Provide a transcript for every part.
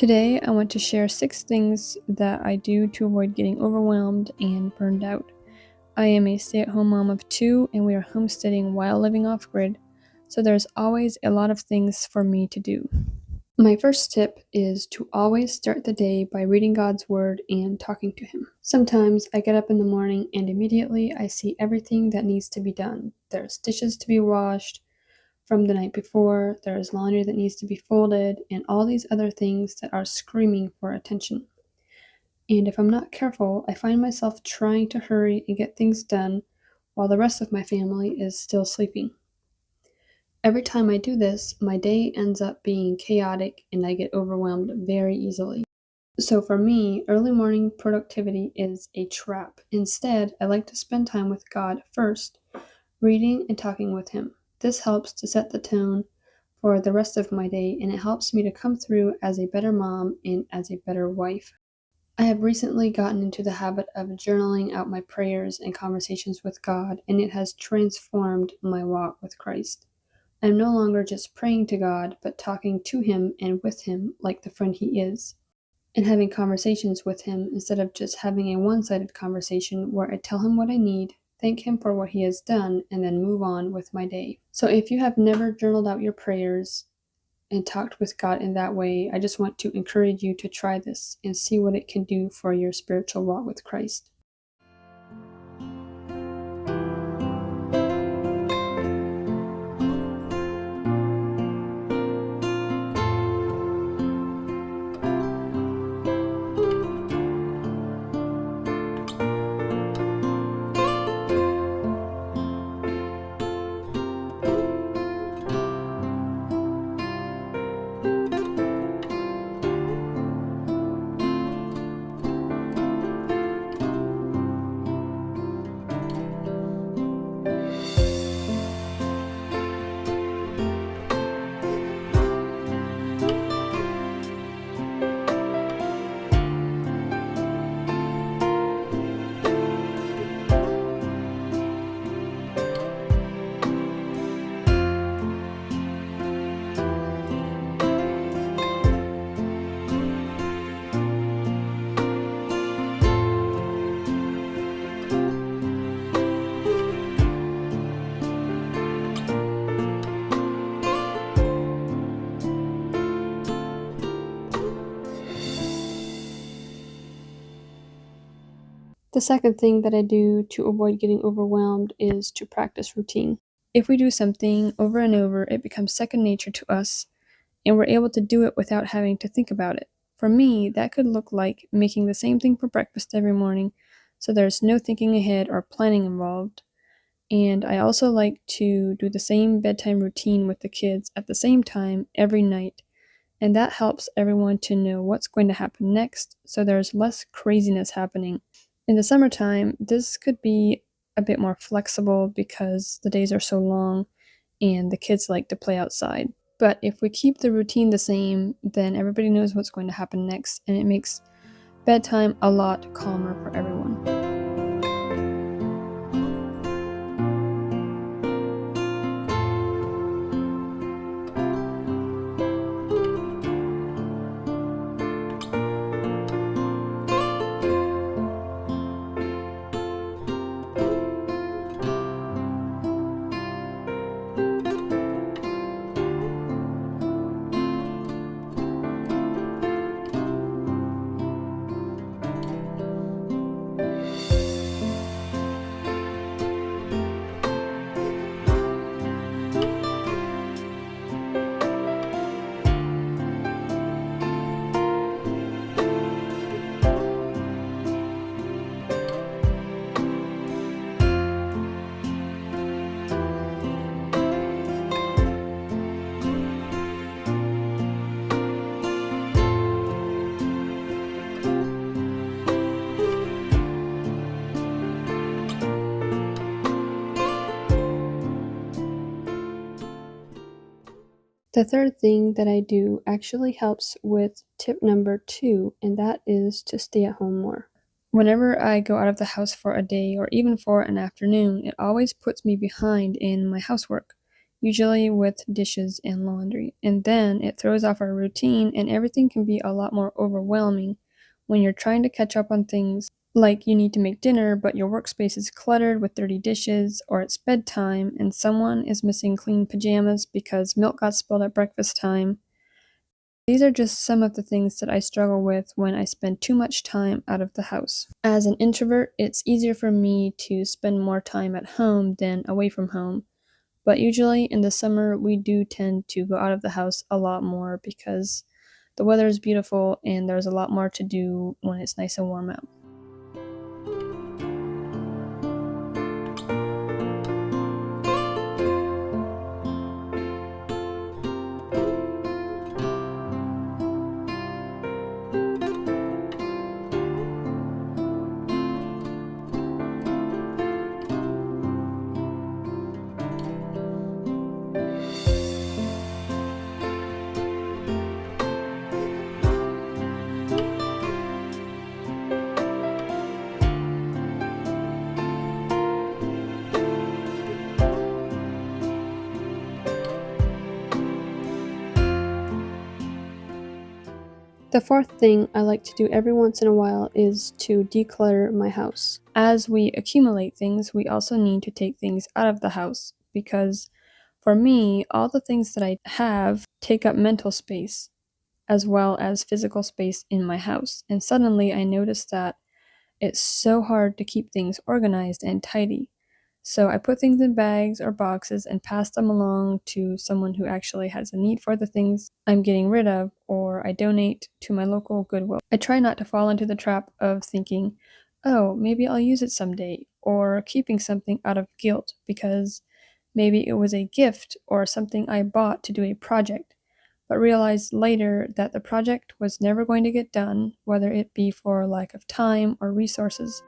Today, I want to share 6 things that I do to avoid getting overwhelmed and burned out. I am a stay-at-home mom of 2, and we are homesteading while living off-grid, so there's always a lot of things for me to do. My first tip is to always start the day by reading God's Word and talking to Him. Sometimes I get up in the morning and immediately I see everything that needs to be done. There's dishes to be washed from the night before, there's laundry that needs to be folded, and all these other things that are screaming for attention. And if I'm not careful, I find myself trying to hurry and get things done while the rest of my family is still sleeping. Every time I do this, my day ends up being chaotic and I get overwhelmed very easily. So for me, early morning productivity is a trap. Instead, I like to spend time with God first, reading and talking with Him. This helps to set the tone for the rest of my day, and it helps me to come through as a better mom and as a better wife. I have recently gotten into the habit of journaling out my prayers and conversations with God, and it has transformed my walk with Christ. I'm no longer just praying to God, but talking to Him and with Him like the friend He is, and having conversations with Him instead of just having a one-sided conversation where I tell Him what I need, thank Him for what He has done, and then move on with my day. So if you have never journaled out your prayers and talked with God in that way, I just want to encourage you to try this and see what it can do for your spiritual walk with Christ. The second thing that I do to avoid getting overwhelmed is to practice routine. If we do something over and over, it becomes second nature to us, and we're able to do it without having to think about it. For me, that could look like making the same thing for breakfast every morning, so there's no thinking ahead or planning involved. And I also like to do the same bedtime routine with the kids at the same time every night, and that helps everyone to know what's going to happen next, so there's less craziness happening. In the summertime, this could be a bit more flexible because the days are so long and the kids like to play outside. But if we keep the routine the same, then everybody knows what's going to happen next, and it makes bedtime a lot calmer for everyone. The third thing that I do actually helps with tip number 2, and that is to stay at home more. Whenever I go out of the house for a day or even for an afternoon, it always puts me behind in my housework. usually with dishes and laundry. And then it throws off our routine, and everything can be a lot more overwhelming when you're trying to catch up on things like you need to make dinner, but your workspace is cluttered with dirty dishes, or it's bedtime and someone is missing clean pajamas because milk got spilled at breakfast time. These are just some of the things that I struggle with when I spend too much time out of the house. As an introvert, it's easier for me to spend more time at home than away from home. But usually in the summer, we do tend to go out of the house a lot more because the weather is beautiful and there's a lot more to do when it's nice and warm out. The fourth thing I like to do every once in a while is to declutter my house. As we accumulate things, we also need to take things out of the house because for me, all the things that I have take up mental space as well as physical space in my house. And suddenly I noticed that it's so hard to keep things organized and tidy. So I put things in bags or boxes and pass them along to someone who actually has a need for the things I'm getting rid of, or I donate to my local Goodwill. I try not to fall into the trap of thinking, oh, maybe I'll use it someday, or keeping something out of guilt because maybe it was a gift or something I bought to do a project, but realized later that the project was never going to get done, whether it be for lack of time or resources.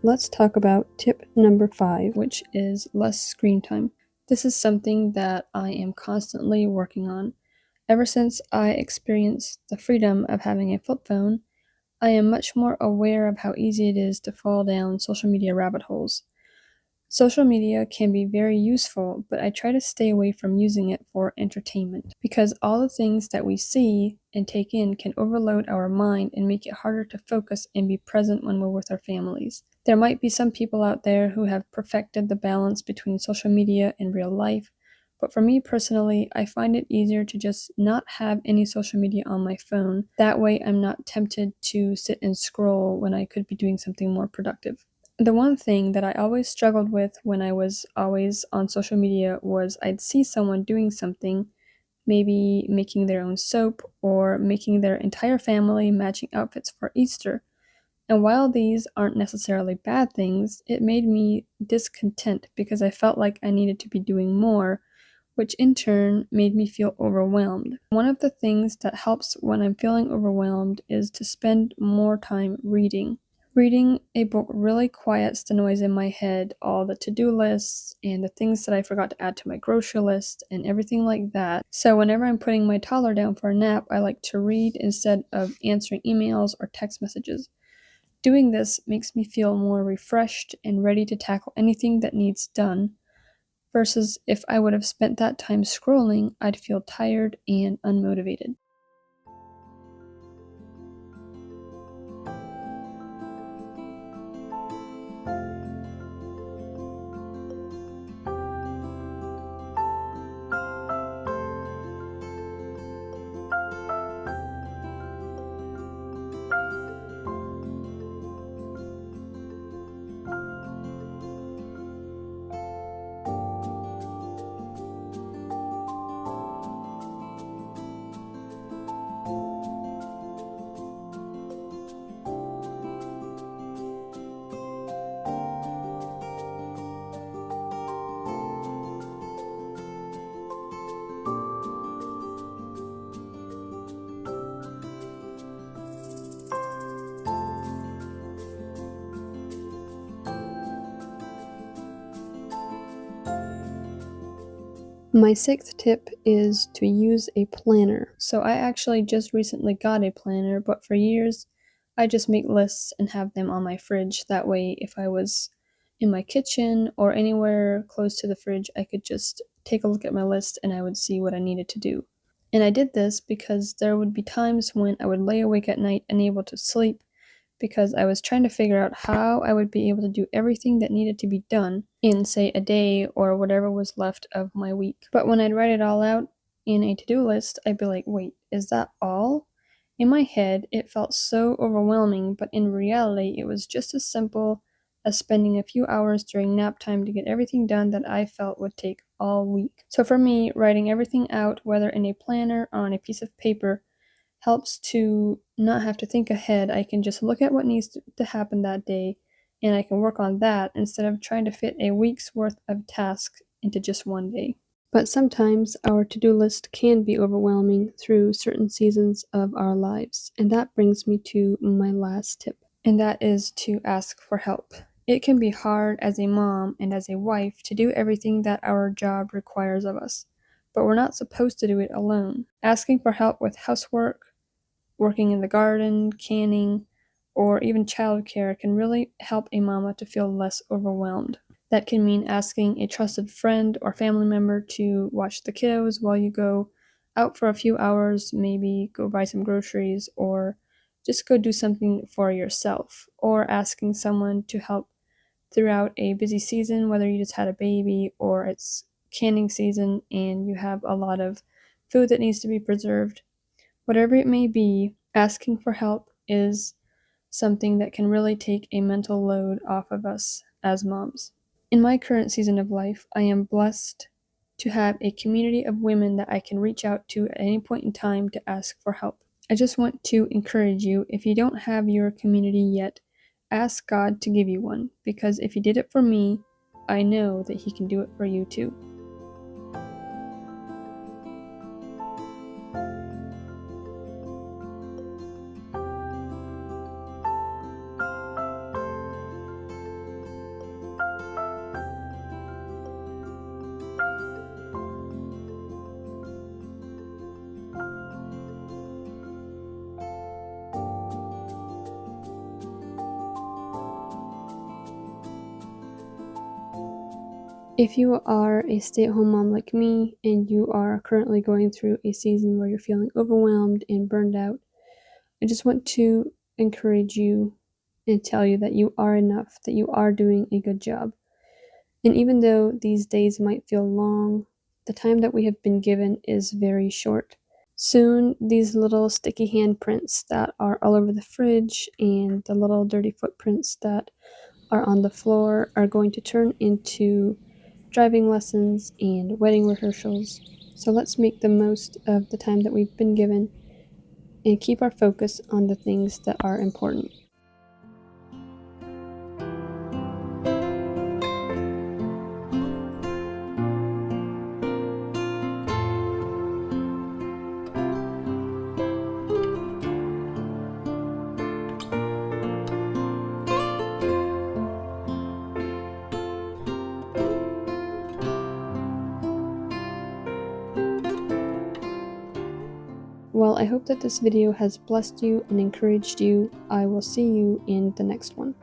Let's talk about tip number 5, which is less screen time. This is something that I am constantly working on. Ever since I experienced the freedom of having a flip phone, I am much more aware of how easy it is to fall down social media rabbit holes. Social media can be very useful, but I try to stay away from using it for entertainment because all the things that we see and take in can overload our mind and make it harder to focus and be present when we're with our families. There might be some people out there who have perfected the balance between social media and real life, but for me personally, I find it easier to just not have any social media on my phone. That way I'm not tempted to sit and scroll when I could be doing something more productive. The one thing that I always struggled with when I was always on social media was I'd see someone doing something, maybe making their own soap or making their entire family matching outfits for Easter. And while these aren't necessarily bad things, it made me discontent because I felt like I needed to be doing more, which in turn made me feel overwhelmed. One of the things that helps when I'm feeling overwhelmed is to spend more time reading. Reading a book really quiets the noise in my head, all the to-do lists and the things that I forgot to add to my grocery list and everything like that. So whenever I'm putting my toddler down for a nap, I like to read instead of answering emails or text messages. Doing this makes me feel more refreshed and ready to tackle anything that needs done, versus if I would have spent that time scrolling, I'd feel tired and unmotivated. My sixth tip is to use a planner. So I actually just recently got a planner, but for years I just make lists and have them on my fridge. That way, if I was in my kitchen or anywhere close to the fridge, I could just take a look at my list and I would see what I needed to do. And I did this because there would be times when I would lay awake at night unable to sleep because I was trying to figure out how I would be able to do everything that needed to be done in, say, a day or whatever was left of my week. But when I'd write it all out in a to-do list, I'd be like, wait, is that all? In my head, it felt so overwhelming, but in reality, it was just as simple as spending a few hours during nap time to get everything done that I felt would take all week. So for me, writing everything out, whether in a planner or on a piece of paper, helps to not have to think ahead. I can just look at what needs to happen that day and I can work on that instead of trying to fit a week's worth of tasks into just one day. But sometimes our to-do list can be overwhelming through certain seasons of our lives, and that brings me to my last tip, and that is to ask for help. It can be hard as a mom and as a wife to do everything that our job requires of us, but we're not supposed to do it alone. Asking for help with housework, working in the garden, canning, or even childcare can really help a mama to feel less overwhelmed. That can mean asking a trusted friend or family member to watch the kiddos while you go out for a few hours, maybe go buy some groceries, or just go do something for yourself, or asking someone to help throughout a busy season, whether you just had a baby or it's canning season and you have a lot of food that needs to be preserved. Whatever it may be, asking for help is something that can really take a mental load off of us as moms. In my current season of life, I am blessed to have a community of women that I can reach out to at any point in time to ask for help. I just want to encourage you, if you don't have your community yet, ask God to give you one, because if He did it for me, I know that He can do it for you too. If you are a stay-at-home mom like me and you are currently going through a season where you're feeling overwhelmed and burned out, I just want to encourage you and tell you that you are enough, that you are doing a good job. And even though these days might feel long, the time that we have been given is very short. Soon, these little sticky handprints that are all over the fridge and the little dirty footprints that are on the floor are going to turn into driving lessons and wedding rehearsals. So let's make the most of the time that we've been given and keep our focus on the things that are important. Well, I hope that this video has blessed you and encouraged you. I will see you in the next one.